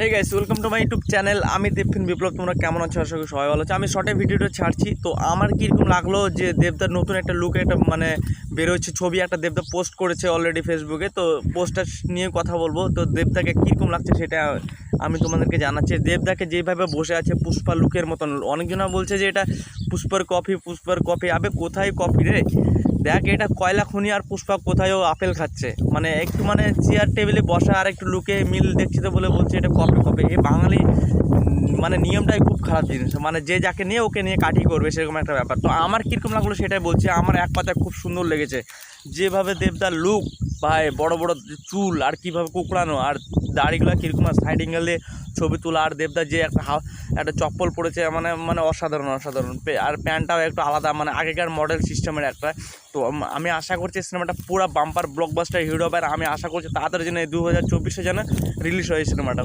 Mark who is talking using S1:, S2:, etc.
S1: Hey guys, welcome to my YouTube channel. আমি দেবফিন বিপ্লব। তোমরা কেমন আছো? আশা করি সবাই ভালো আছো। আমি শর্টে ভিডিওটা ছাড়ছি। তো আমার কীরকম লাগলো যে দেবদার নতুন একটা লুকে একটা বেরোচ্ছে ছবি, একটা দেবদা পোস্ট করেছে অলরেডি ফেসবুকে। তো পোস্টটা নিয়ে কথা বলবো। তো দেবদাকে কীরকম লাগছে সেটা আমি তোমাদেরকে জানাচ্ছি। দেবদাকে যেভাবে বসে আছে পুষ্পা লুকের মতন, অনেকজনা বলছে যে এটা পুষ্পার কপি। আবে কোথায় কপি রে? দেখ, এটা কয়লা খনি আর পুষ্পা কোথায়ও আপেল খাচ্ছে। একটু চেয়ার টেবিলে বসা আর একটু লুকে মিল দেখছি তো বলে বলছে এটা কপি। এই বাঙালি নিয়মটাই খুব খারাপ জিনিস। যে যাকে নিয়ে ওকে নিয়ে কাঠি করবে, সেরকম একটা ব্যাপার। তো আমার কীরকম লাগলো সেটাই বলছি। আমার এক কথায় খুব সুন্দর লেগেছে যেভাবে দেবদার লুক, ভাই বড় বড় চুল আর কীভাবে কুকড়ানো, আর দাড়িগুলো কীরকম সাইড অ্যাঙ্গেলে ছবি তোলা, আর দেবদার যে একটা চপ্পল পড়েছে অসাধারণ। আর প্যান্টটাও একটু আলাদা, আগেকার মডেল সিস্টেমের একটা। তো আমি আশা করছি সিনেমাটা পুরো বাম্পার ব্লকবাস্টার হিট হবে। আর আমি আশা করছি তাড়াতাড়ি যেন 2024 যেন রিলিজ হয় সিনেমাটা।